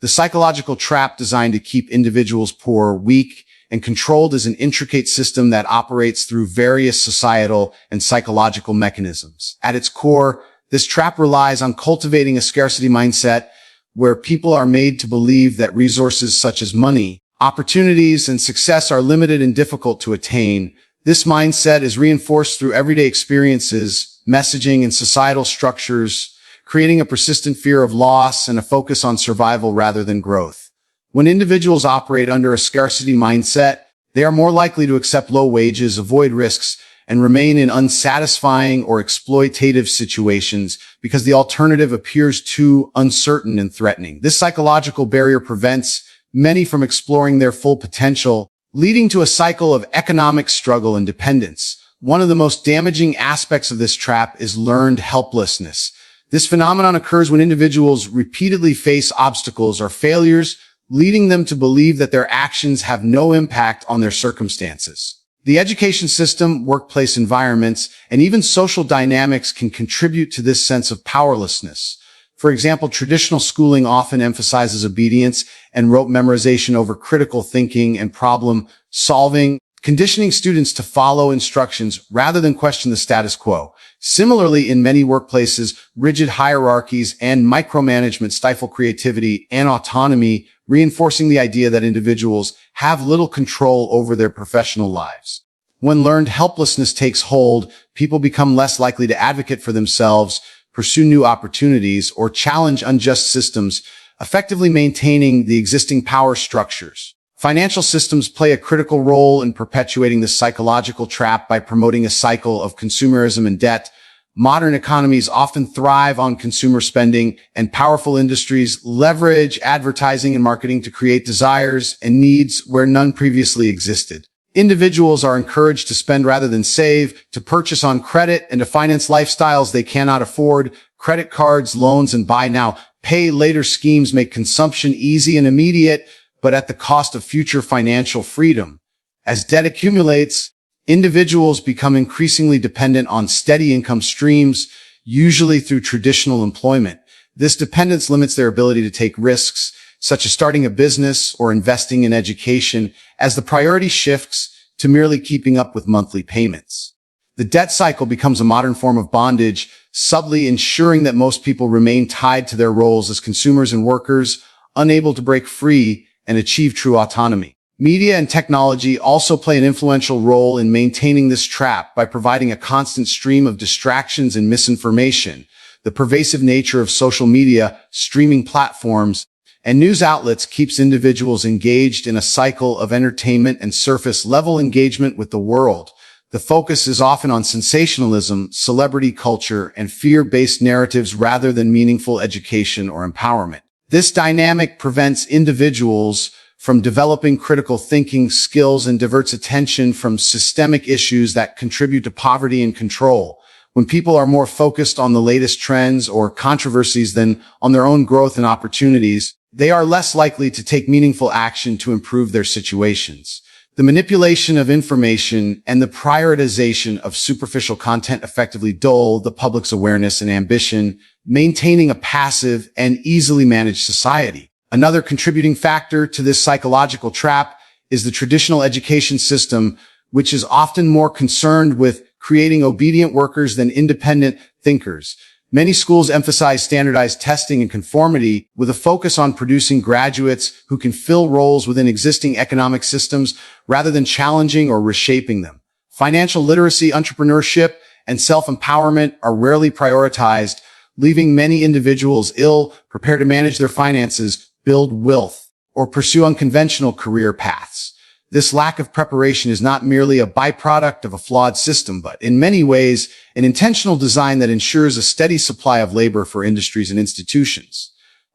The psychological trap designed to keep individuals poor, weak, and controlled is an intricate system that operates through various societal and psychological mechanisms. At its core, this trap relies on cultivating a scarcity mindset where people are made to believe that resources such as money, opportunities, and success are limited and difficult to attain. This mindset is reinforced through everyday experiences, messaging, and societal structures, creating a persistent fear of loss and a focus on survival rather than growth. When individuals operate under a scarcity mindset, they are more likely to accept low wages, avoid risks, and remain in unsatisfying or exploitative situations because the alternative appears too uncertain and threatening. This psychological barrier prevents many from exploring their full potential, leading to a cycle of economic struggle and dependence. One of the most damaging aspects of this trap is learned helplessness. This phenomenon occurs when individuals repeatedly face obstacles or failures, leading them to believe that their actions have no impact on their circumstances. The education system, workplace environments, and even social dynamics can contribute to this sense of powerlessness. For example, traditional schooling often emphasizes obedience and rote memorization over critical thinking and problem solving, conditioning students to follow instructions rather than question the status quo. Similarly, in many workplaces, rigid hierarchies and micromanagement stifle creativity and autonomy, reinforcing the idea that individuals have little control over their professional lives. When learned helplessness takes hold, people become less likely to advocate for themselves, pursue new opportunities, or challenge unjust systems, effectively maintaining the existing power structures. Financial systems play a critical role in perpetuating this psychological trap by promoting a cycle of consumerism and debt. Modern economies often thrive on consumer spending, and powerful industries leverage advertising and marketing to create desires and needs where none previously existed. Individuals are encouraged to spend rather than save, to purchase on credit, and to finance lifestyles they cannot afford. Credit cards, loans, and buy now, pay later schemes make consumption easy and immediate, but at the cost of future financial freedom. As debt accumulates, individuals become increasingly dependent on steady income streams, usually through traditional employment. This dependence limits their ability to take risks, such as starting a business or investing in education, as the priority shifts to merely keeping up with monthly payments. The debt cycle becomes a modern form of bondage, subtly ensuring that most people remain tied to their roles as consumers and workers, unable to break free and achieve true autonomy. Media and technology also play an influential role in maintaining this trap by providing a constant stream of distractions and misinformation. The pervasive nature of social media, streaming platforms, and news outlets keeps individuals engaged in a cycle of entertainment and surface-level engagement with the world. The focus is often on sensationalism, celebrity culture, and fear-based narratives rather than meaningful education or empowerment. This dynamic prevents individuals from developing critical thinking skills and diverts attention from systemic issues that contribute to poverty and control. When people are more focused on the latest trends or controversies than on their own growth and opportunities, they are less likely to take meaningful action to improve their situations. The manipulation of information and the prioritization of superficial content effectively dull the public's awareness and ambition, maintaining a passive and easily managed society. Another contributing factor to this psychological trap is the traditional education system, which is often more concerned with creating obedient workers than independent thinkers. Many schools emphasize standardized testing and conformity with a focus on producing graduates who can fill roles within existing economic systems rather than challenging or reshaping them. Financial literacy, entrepreneurship, and self-empowerment are rarely prioritized, leaving many individuals ill-prepared to manage their finances, build wealth, or pursue unconventional career paths. This lack of preparation is not merely a byproduct of a flawed system, but in many ways, an intentional design that ensures a steady supply of labor for industries and institutions.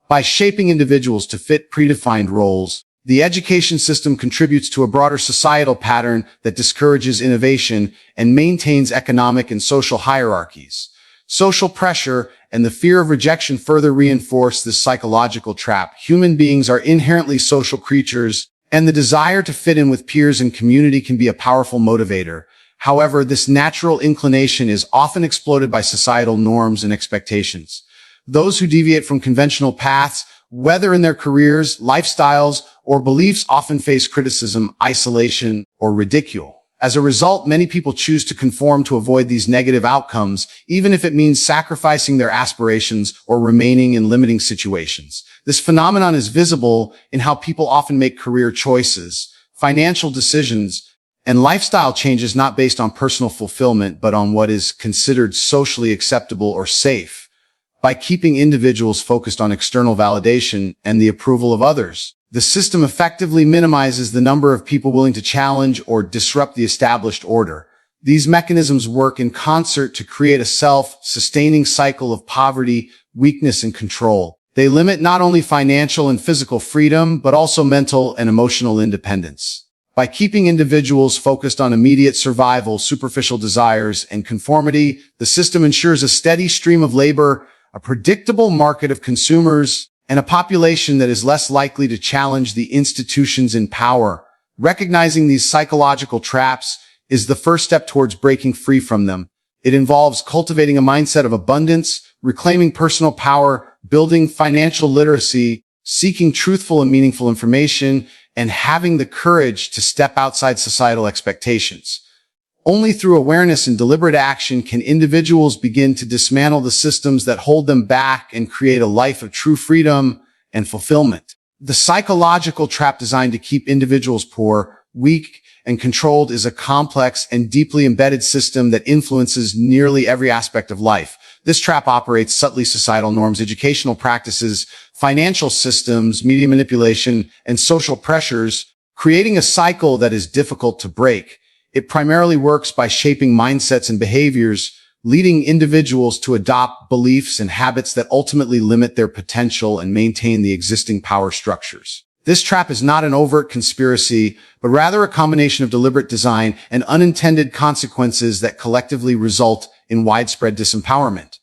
By shaping individuals to fit predefined roles, the education system contributes to a broader societal pattern that discourages innovation and maintains economic and social hierarchies. Social pressure and the fear of rejection further reinforce this psychological trap. Human beings are inherently social creatures, and the desire to fit in with peers and community can be a powerful motivator. However, this natural inclination is often exploited by societal norms and expectations. Those who deviate from conventional paths whether in their careers, lifestyles, or beliefs, often face criticism, isolation, or ridicule. As a result, many people choose to conform to avoid these negative outcomes, even if it means sacrificing their aspirations or remaining in limiting situations. This phenomenon is visible in how people often make career choices, financial decisions, and lifestyle changes not based on personal fulfillment, but on what is considered socially acceptable or safe. By keeping individuals focused on external validation and the approval of others, the system effectively minimizes the number of people willing to challenge or disrupt the established order. These mechanisms work in concert to create a self-sustaining cycle of poverty, weakness, and control. They limit not only financial and physical freedom, but also mental and emotional independence. By keeping individuals focused on immediate survival, superficial desires, and conformity, the system ensures a steady stream of labor, a predictable market of consumers, and a population that is less likely to challenge the institutions in power. Recognizing these psychological traps is the first step towards breaking free from them. It involves cultivating a mindset of abundance, reclaiming personal power, building financial literacy, seeking truthful and meaningful information, and having the courage to step outside societal expectations. Only through awareness and deliberate action can individuals begin to dismantle the systems that hold them back and create a life of true freedom and fulfillment. The psychological trap designed to keep individuals poor, weak, and controlled is a complex and deeply embedded system that influences nearly every aspect of life. This trap operates subtly: societal norms, educational practices, financial systems, media manipulation, and social pressures, creating a cycle that is difficult to break. It primarily works by shaping mindsets and behaviors, leading individuals to adopt beliefs and habits that ultimately limit their potential and maintain the existing power structures. This trap is not an overt conspiracy, but rather a combination of deliberate design and unintended consequences that collectively result in widespread disempowerment.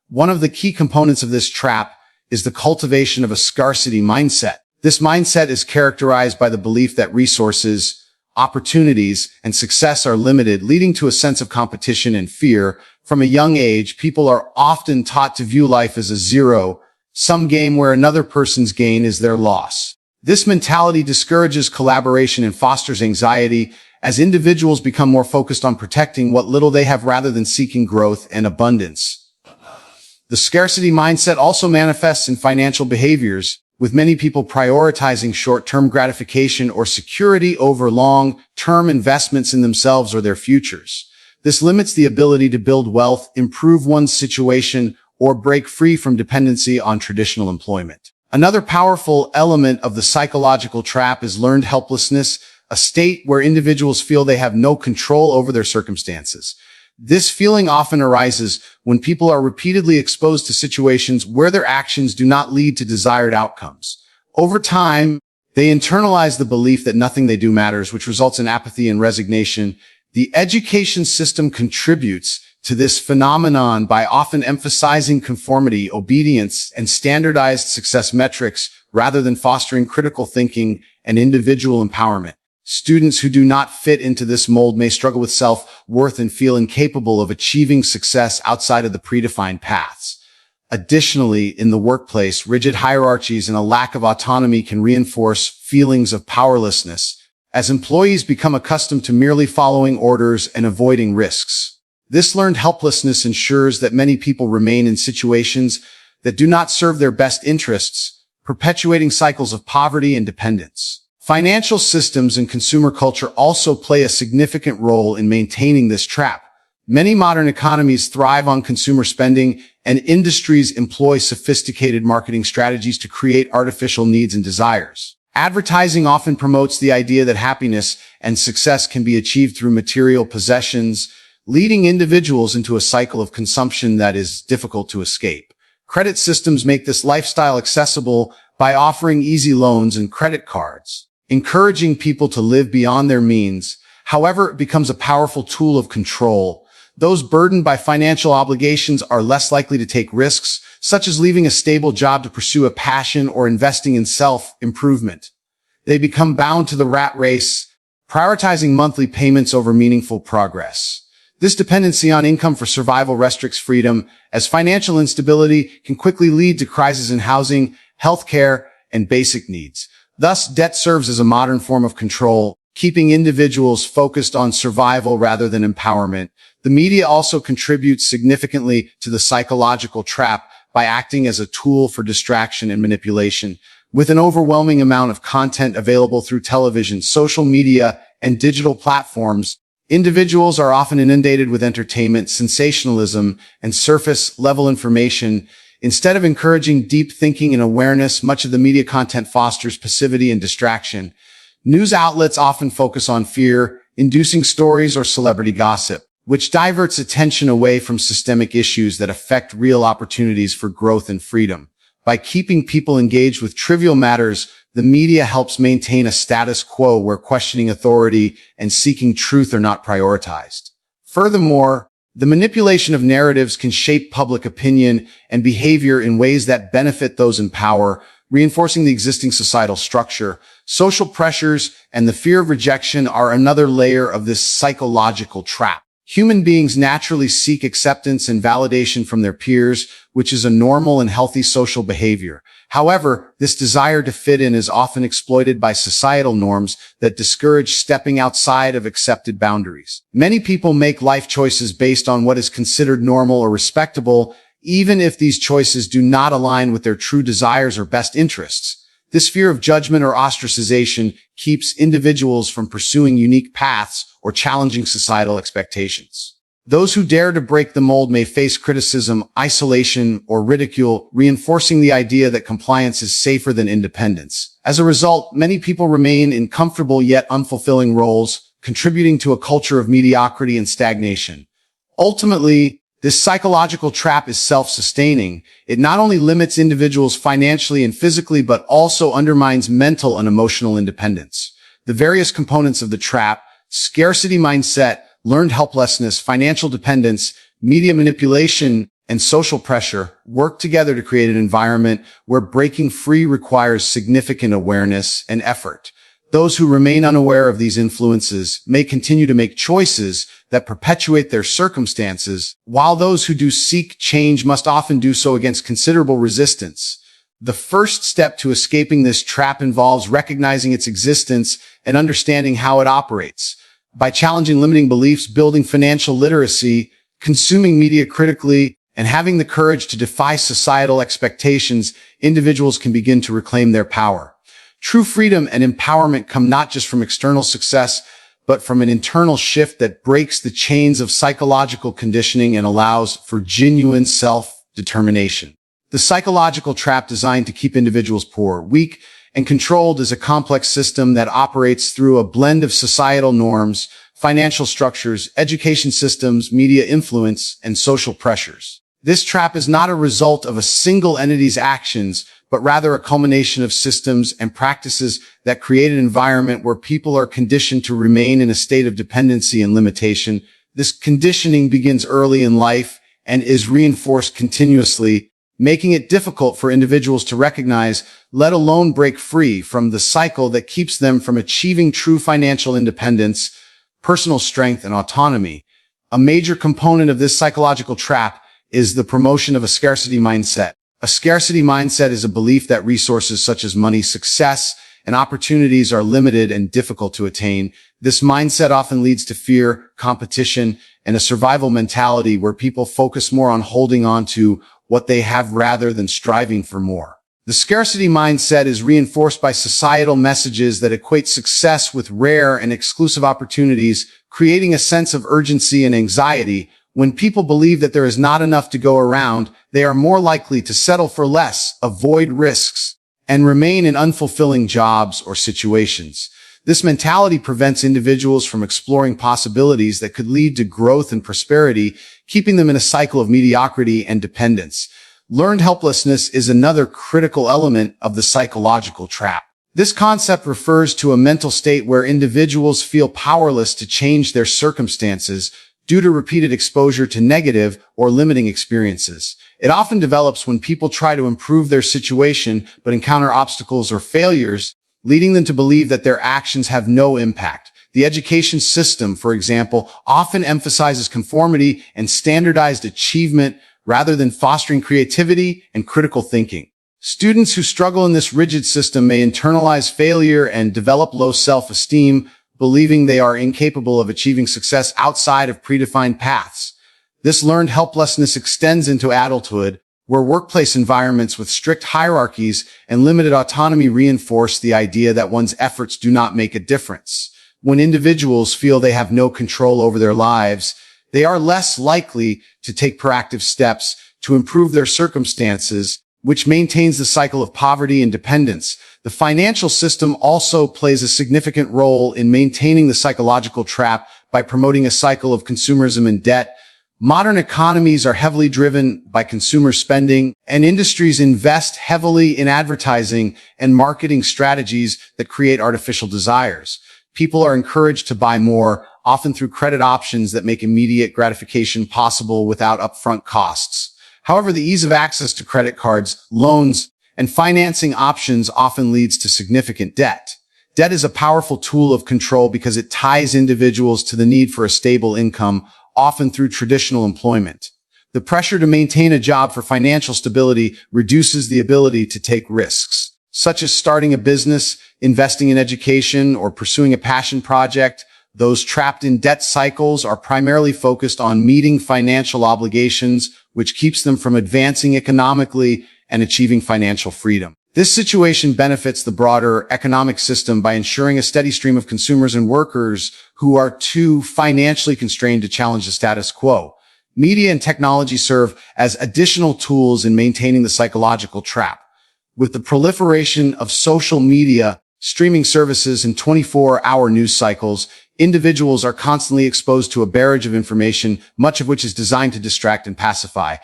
One of the key components of this trap is the cultivation of a scarcity mindset. This mindset is characterized by the belief that resources, opportunities, and success are limited, leading to a sense of competition and fear. From a young age, people are often taught to view life as a zero-sum game where another person's gain is their loss. This mentality discourages collaboration and fosters anxiety as individuals become more focused on protecting what little they have rather than seeking growth and abundance. The scarcity mindset also manifests in financial behaviors, with many people prioritizing short-term gratification or security over long-term investments in themselves or their futures. This limits the ability to build wealth, improve one's situation, or break free from dependency on traditional employment. Another powerful element of the psychological trap is learned helplessness, a state where individuals feel they have no control over their circumstances. This feeling often arises when people are repeatedly exposed to situations where their actions do not lead to desired outcomes. Over time, they internalize the belief that nothing they do matters, which results in apathy and resignation. The education system contributes to this phenomenon by often emphasizing conformity, obedience, and standardized success metrics rather than fostering critical thinking and individual empowerment. Students who do not fit into this mold may struggle with self-worth and feel incapable of achieving success outside of the predefined paths. Additionally, in the workplace, rigid hierarchies and a lack of autonomy can reinforce feelings of powerlessness, as employees become accustomed to merely following orders and avoiding risks. This learned helplessness ensures that many people remain in situations that do not serve their best interests, perpetuating cycles of poverty and dependence. Financial systems and consumer culture also play a significant role in maintaining this trap. Many modern economies thrive on consumer spending, and industries employ sophisticated marketing strategies to create artificial needs and desires. Advertising often promotes the idea that happiness and success can be achieved through material possessions, leading individuals into a cycle of consumption that is difficult to escape. Credit systems make this lifestyle accessible by offering easy loans and credit cards, encouraging people to live beyond their means. However, it becomes a powerful tool of control. Those burdened by financial obligations are less likely to take risks, such as leaving a stable job to pursue a passion or investing in self-improvement. They become bound to the rat race, prioritizing monthly payments over meaningful progress. This dependency on income for survival restricts freedom, as financial instability can quickly lead to crises in housing healthcare, and basic needs. Thus, debt serves as a modern form of control, keeping individuals focused on survival rather than empowerment. The media also contributes significantly to the psychological trap by acting as a tool for distraction and manipulation. With an overwhelming amount of content available through television, social media, and digital platforms, individuals are often inundated with entertainment, sensationalism, and surface-level information. Instead of encouraging deep thinking and awareness, much of the media content fosters passivity and distraction. News outlets often focus on fear-inducing stories or celebrity gossip, which diverts attention away from systemic issues that affect real opportunities for growth and freedom. By keeping people engaged with trivial matters, the media helps maintain a status quo where questioning authority and seeking truth are not prioritized. Furthermore, the manipulation of narratives can shape public opinion and behavior in ways that benefit those in power, reinforcing the existing societal structure. Social pressures and the fear of rejection are another layer of this psychological trap. Human beings naturally seek acceptance and validation from their peers, which is a normal and healthy social behavior. However, this desire to fit in is often exploited by societal norms that discourage stepping outside of accepted boundaries. Many people make life choices based on what is considered normal or respectable, even if these choices do not align with their true desires or best interests. This fear of judgment or ostracization keeps individuals from pursuing unique paths or challenging societal expectations. Those who dare to break the mold may face criticism, isolation, or ridicule, reinforcing the idea that compliance is safer than independence. As a result, many people remain in comfortable yet unfulfilling roles, contributing to a culture of mediocrity and stagnation. Ultimately, this psychological trap is self-sustaining. It not only limits individuals financially and physically, but also undermines mental and emotional independence. The various components of the trap, scarcity mindset, learned helplessness, financial dependence, media manipulation, and social pressure work together to create an environment where breaking free requires significant awareness and effort. Those who remain unaware of these influences may continue to make choices that perpetuate their circumstances, while those who do seek change must often do so against considerable resistance. The first step to escaping this trap involves recognizing its existence and understanding how it operates. By challenging limiting beliefs, building financial literacy, consuming media critically, and having the courage to defy societal expectations, individuals can begin to reclaim their power. True freedom and empowerment come not just from external success, but from an internal shift that breaks the chains of psychological conditioning and allows for genuine self-determination. The psychological trap designed to keep individuals poor, weak, and controlled is a complex system that operates through a blend of societal norms, financial structures, education systems, media influence, and social pressures. This trap is not a result of a single entity's actions, but rather a culmination of systems and practices that create an environment where people are conditioned to remain in a state of dependency and limitation. This conditioning begins early in life and is reinforced continuously, making it difficult for individuals to recognize, let alone break free from the cycle that keeps them from achieving true financial independence, personal strength, and autonomy. A major component of this psychological trap is the promotion of a scarcity mindset. A scarcity mindset is a belief that resources such as money, success, and opportunities are limited and difficult to attain. This mindset often leads to fear, competition, and a survival mentality where people focus more on holding on to what they have rather than striving for more. The scarcity mindset is reinforced by societal messages that equate success with rare and exclusive opportunities, creating a sense of urgency and anxiety. When people believe that there is not enough to go around, they are more likely to settle for less, avoid risks, and remain in unfulfilling jobs or situations. This mentality prevents individuals from exploring possibilities that could lead to growth and prosperity, keeping them in a cycle of mediocrity and dependence. Learned helplessness is another critical element of the psychological trap. This concept refers to a mental state where individuals feel powerless to change their circumstances due to repeated exposure to negative or limiting experiences. It often develops when people try to improve their situation but encounter obstacles or failures, leading them to believe that their actions have no impact. The education system, for example, often emphasizes conformity and standardized achievement rather than fostering creativity and critical thinking. Students who struggle in this rigid system may internalize failure and develop low self-esteem, believing they are incapable of achieving success outside of predefined paths. This learned helplessness extends into adulthood, where workplace environments with strict hierarchies and limited autonomy reinforce the idea that one's efforts do not make a difference. When individuals feel they have no control over their lives, they are less likely to take proactive steps to improve their circumstances, which maintains the cycle of poverty and dependence. The financial system also plays a significant role in maintaining the psychological trap by promoting a cycle of consumerism and debt. Modern economies are heavily driven by consumer spending, and industries invest heavily in advertising and marketing strategies that create artificial desires. People are encouraged to buy more, often through credit options that make immediate gratification possible without upfront costs. However, the ease of access to credit cards, loans, and financing options often leads to significant debt. Debt is a powerful tool of control because it ties individuals to the need for a stable income, often through traditional employment. The pressure to maintain a job for financial stability reduces the ability to take risks, such as starting a business, investing in education, or pursuing a passion project. Those trapped in debt cycles are primarily focused on meeting financial obligations, which keeps them from advancing economically and achieving financial freedom. This situation benefits the broader economic system by ensuring a steady stream of consumers and workers who are too financially constrained to challenge the status quo. Media and technology serve as additional tools in maintaining the psychological trap. With the proliferation of social media, streaming services, and 24-hour news cycles, individuals are constantly exposed to a barrage of information, much of which is designed to distract and pacify.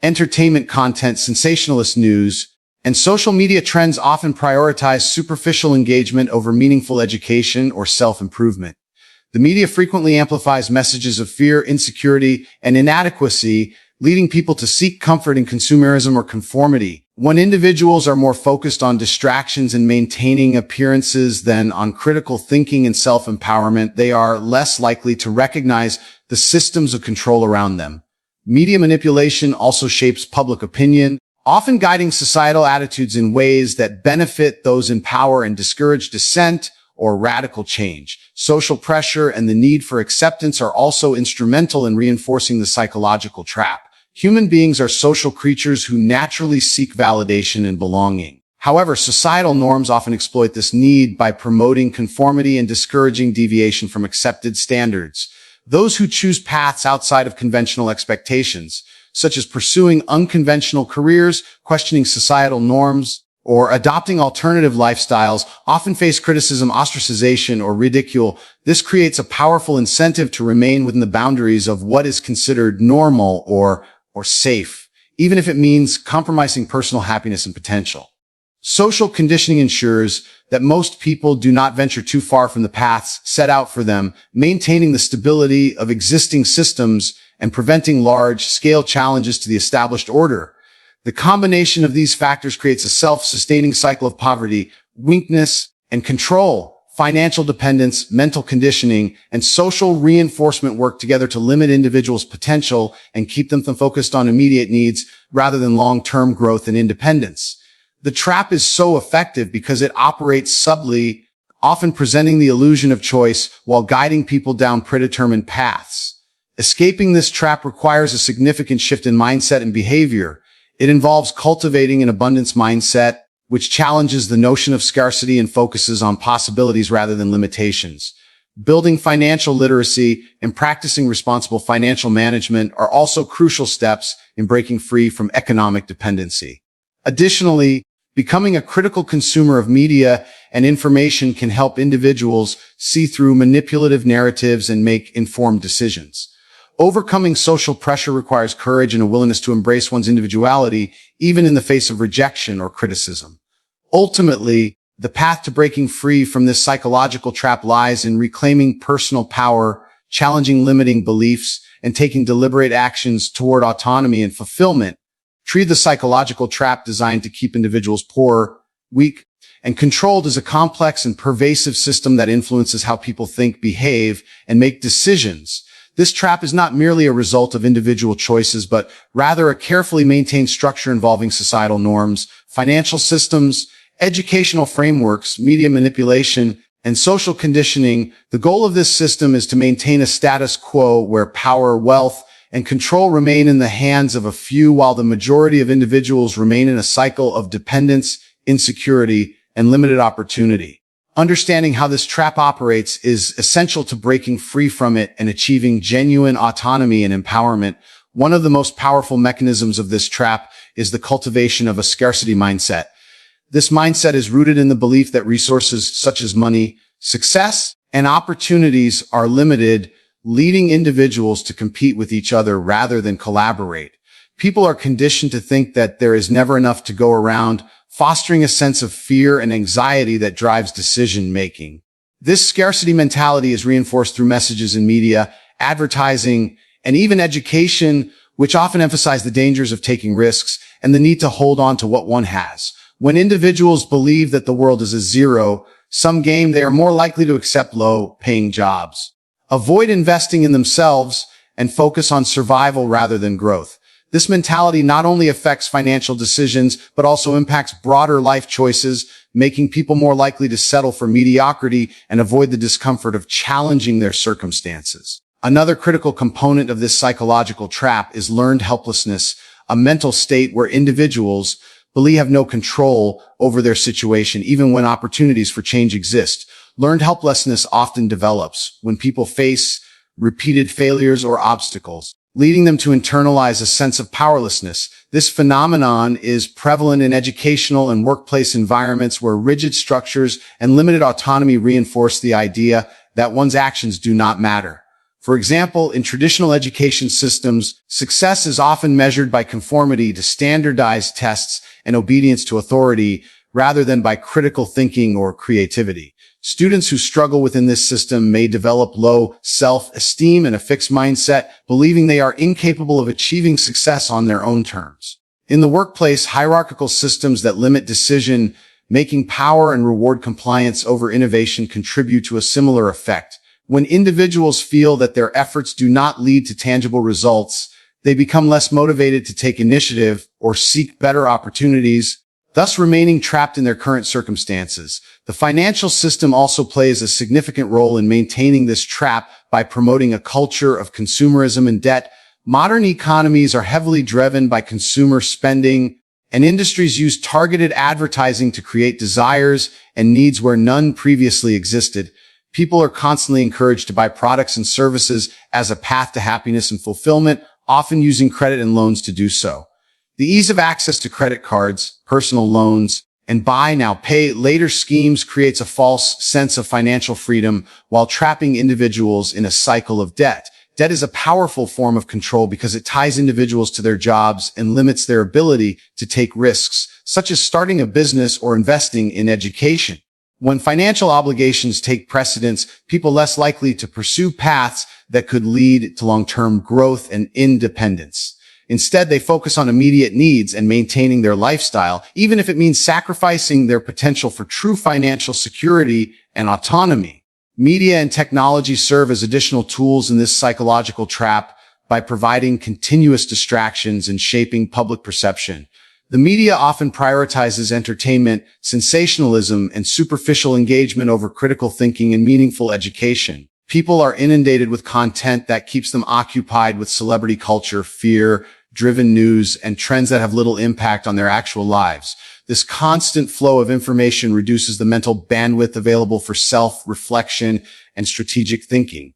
Entertainment content, sensationalist news, and social media trends often prioritize superficial engagement over meaningful education or self-improvement. The media frequently amplifies messages of fear, insecurity, and inadequacy, leading people to seek comfort in consumerism or conformity. When individuals are more focused on distractions and maintaining appearances than on critical thinking and self-empowerment, they are less likely to recognize the systems of control around them. Media manipulation also shapes public opinion, often guiding societal attitudes in ways that benefit those in power and discourage dissent or radical change. Social pressure and the need for acceptance are also instrumental in reinforcing the psychological trap. Human beings are social creatures who naturally seek validation and belonging. However, societal norms often exploit this need by promoting conformity and discouraging deviation from accepted standards. Those who choose paths outside of conventional expectations, such as pursuing unconventional careers, questioning societal norms, or adopting alternative lifestyles, often face criticism, ostracization, or ridicule. This creates a powerful incentive to remain within the boundaries of what is considered normal or safe, even if it means compromising personal happiness and potential. Social conditioning ensures that most people do not venture too far from the paths set out for them, maintaining the stability of existing systems and preventing large-scale challenges to the established order. The combination of these factors creates a self-sustaining cycle of poverty, weakness, and control. Financial dependence, mental conditioning, and social reinforcement work together to limit individuals' potential and keep them focused on immediate needs rather than long-term growth and independence. The trap is so effective because it operates subtly, often presenting the illusion of choice while guiding people down predetermined paths. Escaping this trap requires a significant shift in mindset and behavior. It involves cultivating an abundance mindset, which challenges the notion of scarcity and focuses on possibilities rather than limitations. Building financial literacy and practicing responsible financial management are also crucial steps in breaking free from economic dependency. Additionally, becoming a critical consumer of media and information can help individuals see through manipulative narratives and make informed decisions. Overcoming social pressure requires courage and a willingness to embrace one's individuality, even in the face of rejection or criticism. Ultimately, the path to breaking free from this psychological trap lies in reclaiming personal power, challenging limiting beliefs, and taking deliberate actions toward autonomy and fulfillment. Treat the psychological trap designed to keep individuals poor, weak, and controlled as a complex and pervasive system that influences how people think, behave, and make decisions. This trap is not merely a result of individual choices, but rather a carefully maintained structure involving societal norms, financial systems, educational frameworks, media manipulation, and social conditioning. The goal of this system is to maintain a status quo where power, wealth, and control remain in the hands of a few, while the majority of individuals remain in a cycle of dependence, insecurity, and limited opportunity. Understanding how this trap operates is essential to breaking free from it and achieving genuine autonomy and empowerment. One of the most powerful mechanisms of this trap is the cultivation of a scarcity mindset. This mindset is rooted in the belief that resources such as money, success, and opportunities are limited, leading individuals to compete with each other rather than collaborate. People are conditioned to think that there is never enough to go around, fostering a sense of fear and anxiety that drives decision-making. This scarcity mentality is reinforced through messages in media, advertising, and even education, which often emphasize the dangers of taking risks and the need to hold on to what one has. When individuals believe that the world is a zero-sum game, they are more likely to accept low-paying jobs, avoid investing in themselves, and focus on survival rather than growth. This mentality not only affects financial decisions, but also impacts broader life choices, making people more likely to settle for mediocrity and avoid the discomfort of challenging their circumstances. Another critical component of this psychological trap is learned helplessness, a mental state where individuals believe have no control over their situation, even when opportunities for change exist. Learned helplessness often develops when people face repeated failures or obstacles, leading them to internalize a sense of powerlessness. This phenomenon is prevalent in educational and workplace environments where rigid structures and limited autonomy reinforce the idea that one's actions do not matter. For example, in traditional education systems, success is often measured by conformity to standardized tests and obedience to authority rather than by critical thinking or creativity. Students who struggle within this system may develop low self-esteem and a fixed mindset, believing they are incapable of achieving success on their own terms. In the workplace, hierarchical systems that limit decision-making power and reward compliance over innovation contribute to a similar effect. When individuals feel that their efforts do not lead to tangible results, they become less motivated to take initiative or seek better opportunities, thus remaining trapped in their current circumstances. The financial system also plays a significant role in maintaining this trap by promoting a culture of consumerism and debt. Modern economies are heavily driven by consumer spending, and industries use targeted advertising to create desires and needs where none previously existed. People are constantly encouraged to buy products and services as a path to happiness and fulfillment, often using credit and loans to do so. The ease of access to credit cards, personal loans, and buy now, pay later schemes creates a false sense of financial freedom while trapping individuals in a cycle of debt. Debt is a powerful form of control because it ties individuals to their jobs and limits their ability to take risks, such as starting a business or investing in education. When financial obligations take precedence, people are less likely to pursue paths that could lead to long-term growth and independence. Instead, they focus on immediate needs and maintaining their lifestyle, even if it means sacrificing their potential for true financial security and autonomy. Media and technology serve as additional tools in this psychological trap by providing continuous distractions and shaping public perception. The media often prioritizes entertainment, sensationalism, and superficial engagement over critical thinking and meaningful education. People are inundated with content that keeps them occupied with celebrity culture, fear-driven news, and trends that have little impact on their actual lives. This constant flow of information reduces the mental bandwidth available for self-reflection and strategic thinking.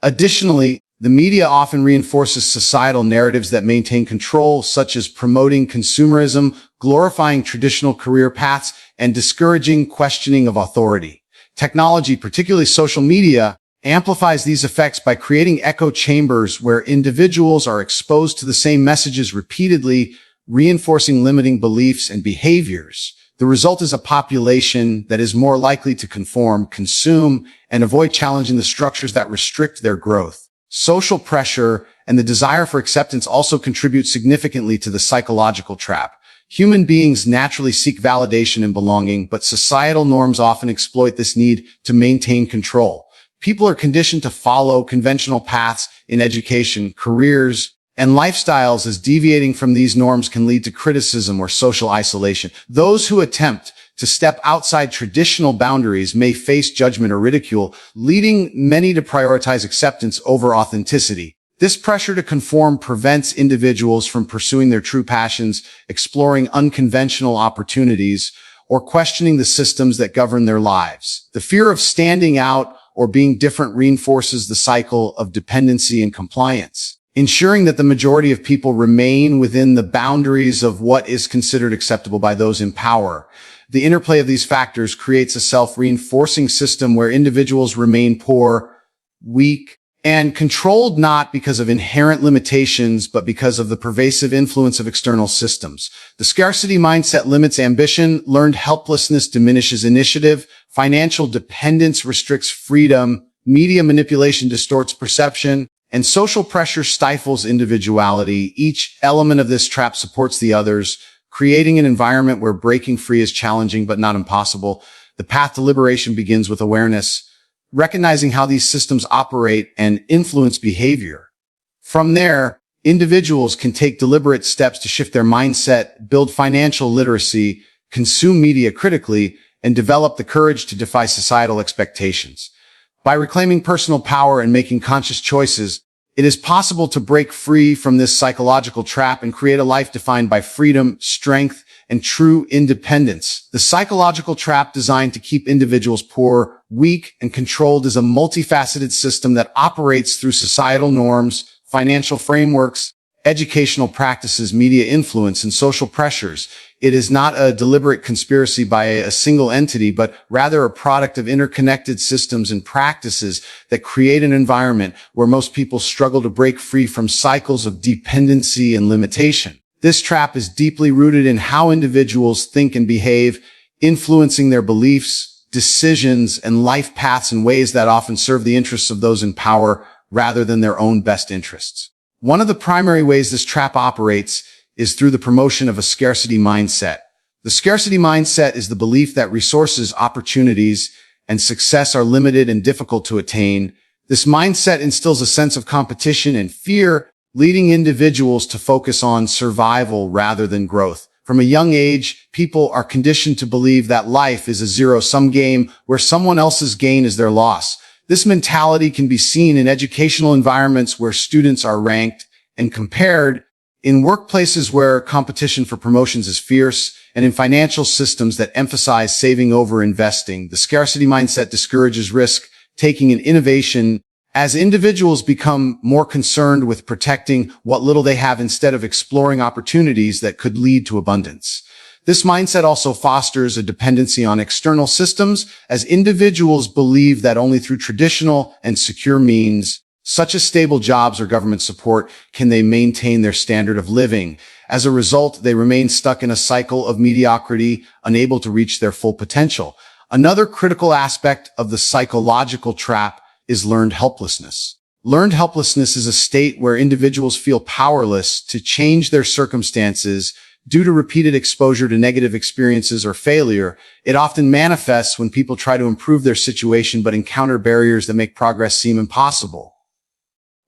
Additionally, the media often reinforces societal narratives that maintain control, such as promoting consumerism, glorifying traditional career paths, and discouraging questioning of authority. Technology, particularly social media, amplifies these effects by creating echo chambers where individuals are exposed to the same messages repeatedly, reinforcing limiting beliefs and behaviors. The result is a population that is more likely to conform, consume, and avoid challenging the structures that restrict their growth. Social pressure and the desire for acceptance also contribute significantly to the psychological trap. Human beings naturally seek validation and belonging, but societal norms often exploit this need to maintain control. People are conditioned to follow conventional paths in education, careers, and lifestyles, as deviating from these norms can lead to criticism or social isolation. Those who attempt to step outside traditional boundaries may face judgment or ridicule, leading many to prioritize acceptance over authenticity. This pressure to conform prevents individuals from pursuing their true passions, exploring unconventional opportunities, or questioning the systems that govern their lives. The fear of standing out or being different reinforces the cycle of dependency and compliance, ensuring that the majority of people remain within the boundaries of what is considered acceptable by those in power. The interplay of these factors creates a self-reinforcing system where individuals remain poor, weak, and controlled not because of inherent limitations, but because of the pervasive influence of external systems. The scarcity mindset limits ambition, learned helplessness diminishes initiative, financial dependence restricts freedom, media manipulation distorts perception, and social pressure stifles individuality. Each element of this trap supports the others, creating an environment where breaking free is challenging but not impossible. The path to liberation begins with awareness, recognizing how these systems operate and influence behavior. From there, individuals can take deliberate steps to shift their mindset, build financial literacy, consume media critically, and develop the courage to defy societal expectations. By reclaiming personal power and making conscious choices, it is possible to break free from this psychological trap and create a life defined by freedom, strength, and true independence. The psychological trap designed to keep individuals poor, weak, and controlled is a multifaceted system that operates through societal norms, financial frameworks, educational practices, media influence, and social pressures. It is not a deliberate conspiracy by a single entity, but rather a product of interconnected systems and practices that create an environment where most people struggle to break free from cycles of dependency and limitation. This trap is deeply rooted in how individuals think and behave, influencing their beliefs, decisions, and life paths in ways that often serve the interests of those in power rather than their own best interests. One of the primary ways this trap operates is through the promotion of a scarcity mindset. The scarcity mindset is the belief that resources, opportunities, and success are limited and difficult to attain. This mindset instills a sense of competition and fear, leading individuals to focus on survival rather than growth. From a young age, people are conditioned to believe that life is a zero-sum game where someone else's gain is their loss. This mentality can be seen in educational environments where students are ranked and compared, in workplaces where competition for promotions is fierce, and in financial systems that emphasize saving over investing. The scarcity mindset discourages risk-taking and innovation, as individuals become more concerned with protecting what little they have instead of exploring opportunities that could lead to abundance. This mindset also fosters a dependency on external systems, as individuals believe that only through traditional and secure means, such as stable jobs or government support, can they maintain their standard of living. As a result, they remain stuck in a cycle of mediocrity, unable to reach their full potential. Another critical aspect of the psychological trap is learned helplessness. Learned helplessness is a state where individuals feel powerless to change their circumstances due to repeated exposure to negative experiences or failure. It often manifests when people try to improve their situation but encounter barriers that make progress seem impossible.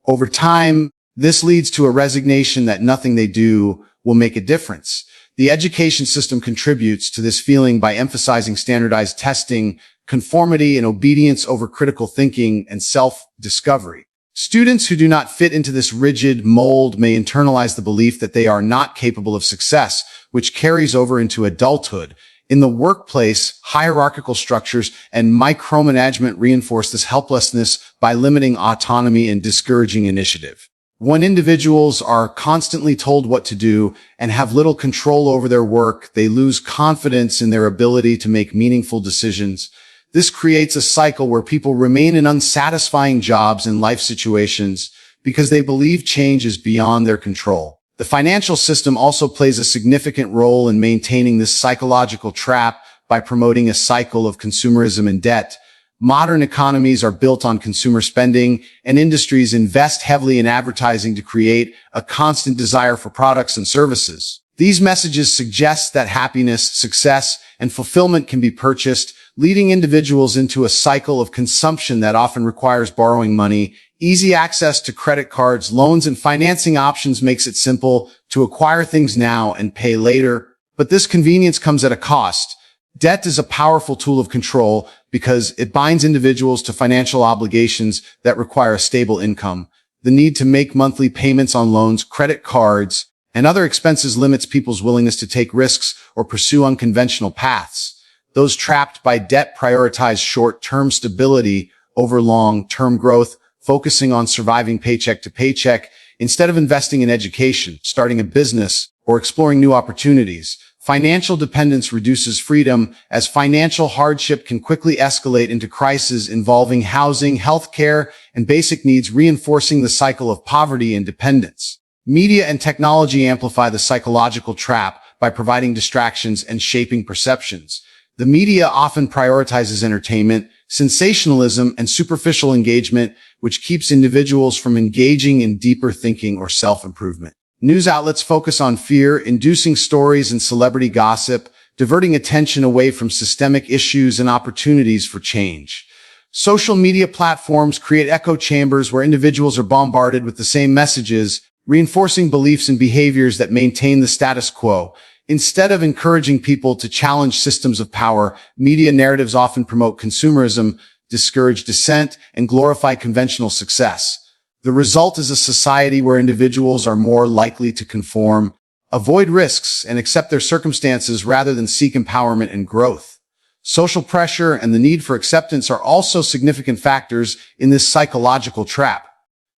Over time, this leads to a resignation that nothing they do will make a difference. The education system contributes to this feeling by emphasizing standardized testing, conformity, and obedience over critical thinking and self-discovery. Students who do not fit into this rigid mold may internalize the belief that they are not capable of success, which carries over into adulthood. In the workplace, hierarchical structures and micromanagement reinforce this helplessness by limiting autonomy and discouraging initiative. When individuals are constantly told what to do and have little control over their work, they lose confidence in their ability to make meaningful decisions. This creates a cycle where people remain in unsatisfying jobs and life situations because they believe change is beyond their control. The financial system also plays a significant role in maintaining this psychological trap by promoting a cycle of consumerism and debt. Modern economies are built on consumer spending, and industries invest heavily in advertising to create a constant desire for products and services. These messages suggest that happiness, success, and fulfillment can be purchased, leading individuals into a cycle of consumption that often requires borrowing money. Easy access to credit cards, loans, and financing options makes it simple to acquire things now and pay later. But this convenience comes at a cost. Debt is a powerful tool of control because it binds individuals to financial obligations that require a stable income. The need to make monthly payments on loans, credit cards, and other expenses limits people's willingness to take risks or pursue unconventional paths. Those trapped by debt prioritize short-term stability over long-term growth, focusing on surviving paycheck to paycheck instead of investing in education, starting a business, or exploring new opportunities. Financial dependence reduces freedom, as financial hardship can quickly escalate into crises involving housing, healthcare, and basic needs, reinforcing the cycle of poverty and dependence. Media and technology amplify the psychological trap by providing distractions and shaping perceptions. The media often prioritizes entertainment, sensationalism, and superficial engagement, which keeps individuals from engaging in deeper thinking or self-improvement. News outlets focus on fear-inducing stories and celebrity gossip, diverting attention away from systemic issues and opportunities for change. Social media platforms create echo chambers where individuals are bombarded with the same messages, reinforcing beliefs and behaviors that maintain the status quo. Instead of encouraging people to challenge systems of power, media narratives often promote consumerism, discourage dissent, and glorify conventional success. The result is a society where individuals are more likely to conform, avoid risks, and accept their circumstances rather than seek empowerment and growth. Social pressure and the need for acceptance are also significant factors in this psychological trap.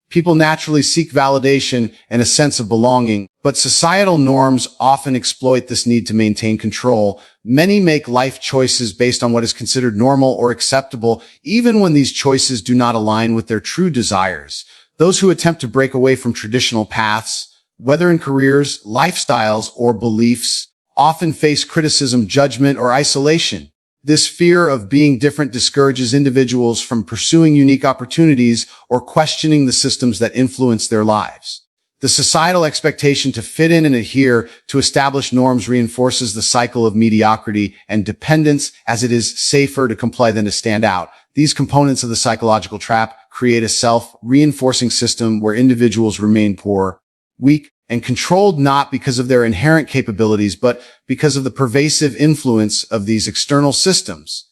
People naturally seek validation and a sense of belonging, but societal norms often exploit this need to maintain control. Many make life choices based on what is considered normal or acceptable, even when these choices do not align with their true desires. Those who attempt to break away from traditional paths, whether in careers, lifestyles, or beliefs, often face criticism, judgment, or isolation. This fear of being different discourages individuals from pursuing unique opportunities or questioning the systems that influence their lives. The societal expectation to fit in and adhere to established norms reinforces the cycle of mediocrity and dependence, as it is safer to comply than to stand out. These components of the psychological trap create a self-reinforcing system where individuals remain poor, weak, and controlled not because of their inherent capabilities, but because of the pervasive influence of these external systems.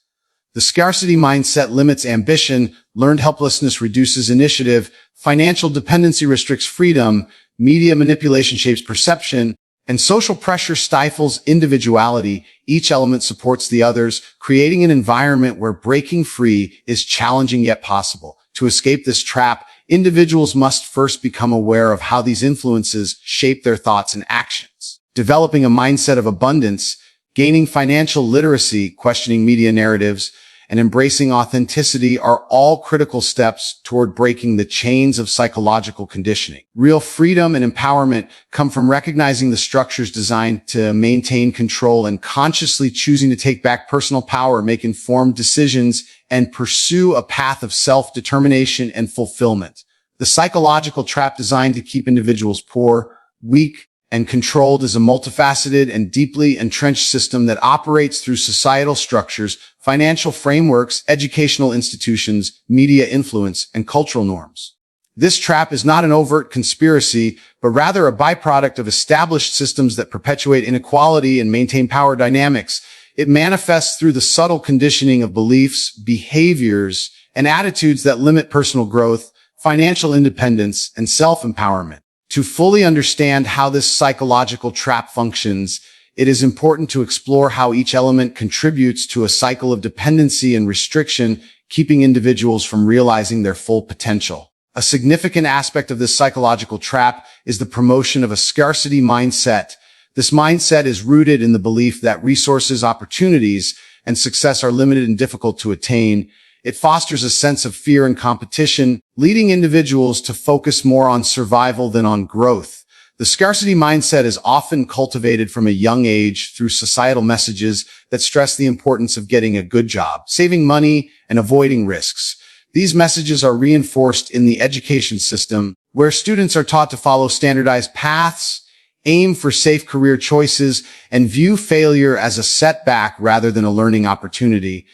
The scarcity mindset limits ambition, learned helplessness reduces initiative, financial dependency restricts freedom, media manipulation shapes perception, and social pressure stifles individuality. Each element supports the others, creating an environment where breaking free is challenging yet possible. To escape this trap, individuals must first become aware of how these influences shape their thoughts and actions. Developing a mindset of abundance, gaining financial literacy, questioning media narratives, and embracing authenticity are all critical steps toward breaking the chains of psychological conditioning. Real freedom and empowerment come from recognizing the structures designed to maintain control and consciously choosing to take back personal power, make informed decisions, and pursue a path of self-determination and fulfillment. The psychological trap designed to keep individuals poor, weak, and controlled is a multifaceted and deeply entrenched system that operates through societal structures, financial frameworks, educational institutions, media influence, and cultural norms. This trap is not an overt conspiracy, but rather a byproduct of established systems that perpetuate inequality and maintain power dynamics. It manifests through the subtle conditioning of beliefs, behaviors, and attitudes that limit personal growth, financial independence, and self-empowerment. To fully understand how this psychological trap functions, it is important to explore how each element contributes to a cycle of dependency and restriction, keeping individuals from realizing their full potential. A significant aspect of this psychological trap is the promotion of a scarcity mindset. This mindset is rooted in the belief that resources, opportunities, and success are limited and difficult to attain. It fosters a sense of fear and competition, leading individuals to focus more on survival than on growth. The scarcity mindset is often cultivated from a young age through societal messages that stress the importance of getting a good job, saving money, and avoiding risks. These messages are reinforced in the education system, where students are taught to follow standardized paths, aim for safe career choices, and view failure as a setback rather than a learning opportunity.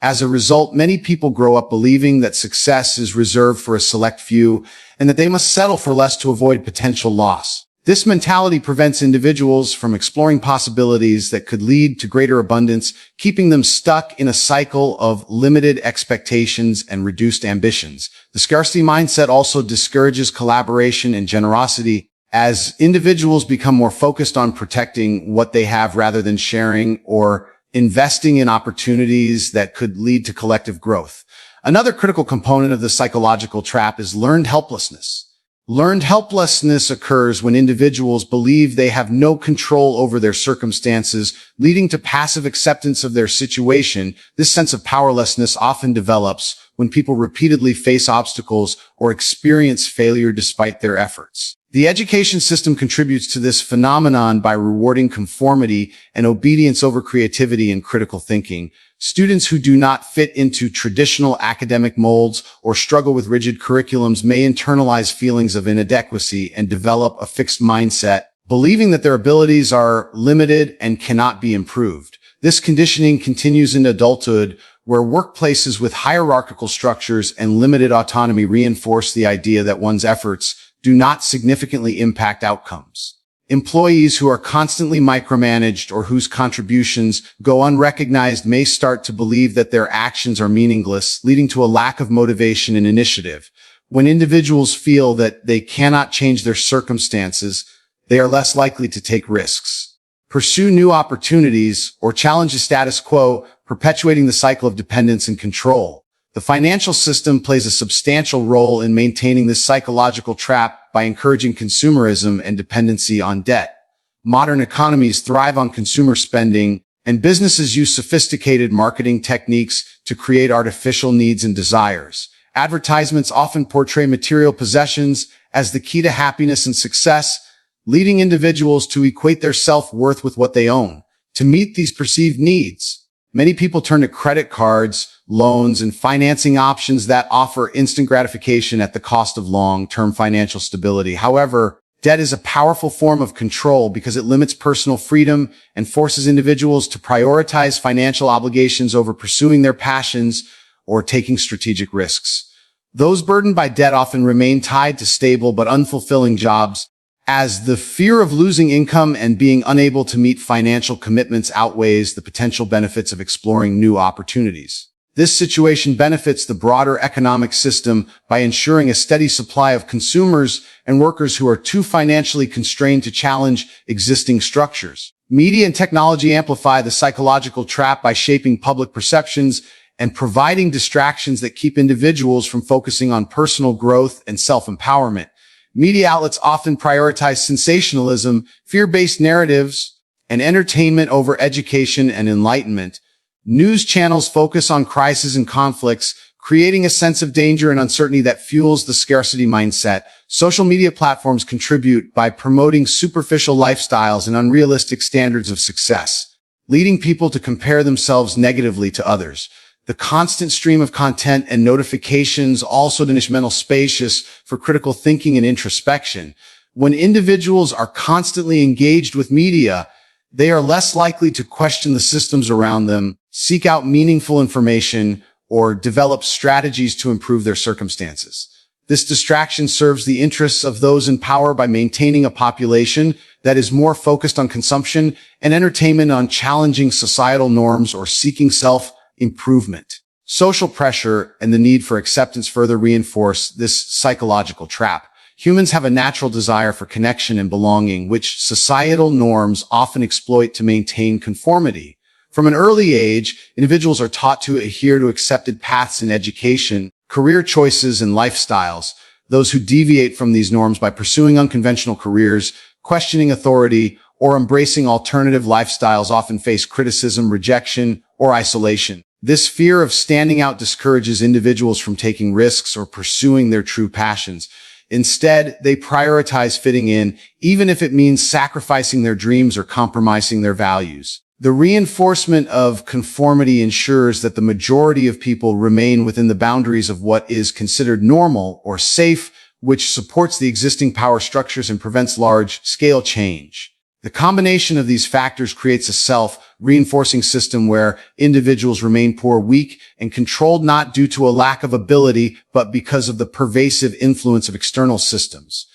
As a result, many people grow up believing that success is reserved for a select few and that they must settle for less to avoid potential loss. This mentality prevents individuals from exploring possibilities that could lead to greater abundance, keeping them stuck in a cycle of limited expectations and reduced ambitions. The scarcity mindset also discourages collaboration and generosity, as individuals become more focused on protecting what they have rather than sharing or investing in opportunities that could lead to collective growth. Another critical component of the psychological trap is learned helplessness. Learned helplessness occurs when individuals believe they have no control over their circumstances, leading to passive acceptance of their situation. This sense of powerlessness often develops when people repeatedly face obstacles or experience failure despite their efforts. The education system contributes to this phenomenon by rewarding conformity and obedience over creativity and critical thinking. Students who do not fit into traditional academic molds or struggle with rigid curriculums may internalize feelings of inadequacy and develop a fixed mindset, believing that their abilities are limited and cannot be improved. This conditioning continues in adulthood, where workplaces with hierarchical structures and limited autonomy reinforce the idea that one's efforts do not significantly impact outcomes. Employees who are constantly micromanaged or whose contributions go unrecognized may start to believe that their actions are meaningless, leading to a lack of motivation and initiative. When individuals feel that they cannot change their circumstances, they are less likely to take risks, pursue new opportunities, or challenge the status quo, perpetuating the cycle of dependence and control. The financial system plays a substantial role in maintaining this psychological trap by encouraging consumerism and dependency on debt. Modern economies thrive on consumer spending, and businesses use sophisticated marketing techniques to create artificial needs and desires. Advertisements often portray material possessions as the key to happiness and success, leading individuals to equate their self-worth with what they own. To meet these perceived needs, many people turn to credit cards, loans, and financing options that offer instant gratification at the cost of long-term financial stability. However, debt is a powerful form of control because it limits personal freedom and forces individuals to prioritize financial obligations over pursuing their passions or taking strategic risks. Those burdened by debt often remain tied to stable but unfulfilling jobs, as the fear of losing income and being unable to meet financial commitments outweighs the potential benefits of exploring new opportunities. This situation benefits the broader economic system by ensuring a steady supply of consumers and workers who are too financially constrained to challenge existing structures. Media and technology amplify the psychological trap by shaping public perceptions and providing distractions that keep individuals from focusing on personal growth and self-empowerment. Media outlets often prioritize sensationalism, fear-based narratives, and entertainment over education and enlightenment. News channels focus on crises and conflicts, creating a sense of danger and uncertainty that fuels the scarcity mindset. Social media platforms contribute by promoting superficial lifestyles and unrealistic standards of success, leading people to compare themselves negatively to others. The constant stream of content and notifications also diminish mental space for critical thinking and introspection. When individuals are constantly engaged with media, they are less likely to question the systems around them, seek out meaningful information, or develop strategies to improve their circumstances. This distraction serves the interests of those in power by maintaining a population that is more focused on consumption and entertainment on challenging societal norms or seeking self-improvement. Social pressure and the need for acceptance further reinforce this psychological trap. Humans have a natural desire for connection and belonging, which societal norms often exploit to maintain conformity. From an early age, individuals are taught to adhere to accepted paths in education, career choices, and lifestyles. Those who deviate from these norms by pursuing unconventional careers, questioning authority, or embracing alternative lifestyles often face criticism, rejection, or isolation. This fear of standing out discourages individuals from taking risks or pursuing their true passions. Instead, they prioritize fitting in, even if it means sacrificing their dreams or compromising their values. The reinforcement of conformity ensures that the majority of people remain within the boundaries of what is considered normal or safe, which supports the existing power structures and prevents large-scale change. The combination of these factors creates a self-reinforcing system where individuals remain poor, weak, and controlled not due to a lack of ability, but because of the pervasive influence of external systems.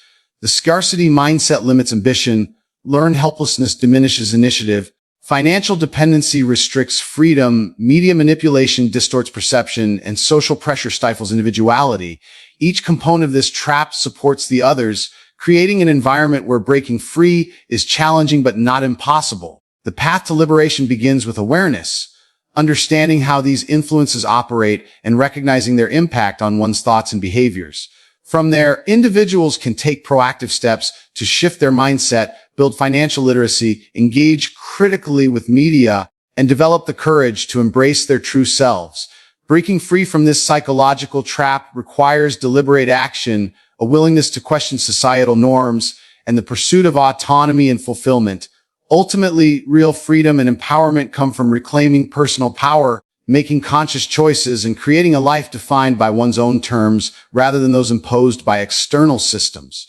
The scarcity mindset limits ambition, learned helplessness diminishes initiative, financial dependency restricts freedom, media manipulation distorts perception, and social pressure stifles individuality. Each component of this trap supports the others, creating an environment where breaking free is challenging but not impossible. The path to liberation begins with awareness, understanding how these influences operate and recognizing their impact on one's thoughts and behaviors. From there, individuals can take proactive steps to shift their mindset, build financial literacy, engage critically with media, and develop the courage to embrace their true selves. Breaking free from this psychological trap requires deliberate action, a willingness to question societal norms, and the pursuit of autonomy and fulfillment. Ultimately, real freedom and empowerment come from reclaiming personal power, making conscious choices, and creating a life defined by one's own terms rather than those imposed by external systems.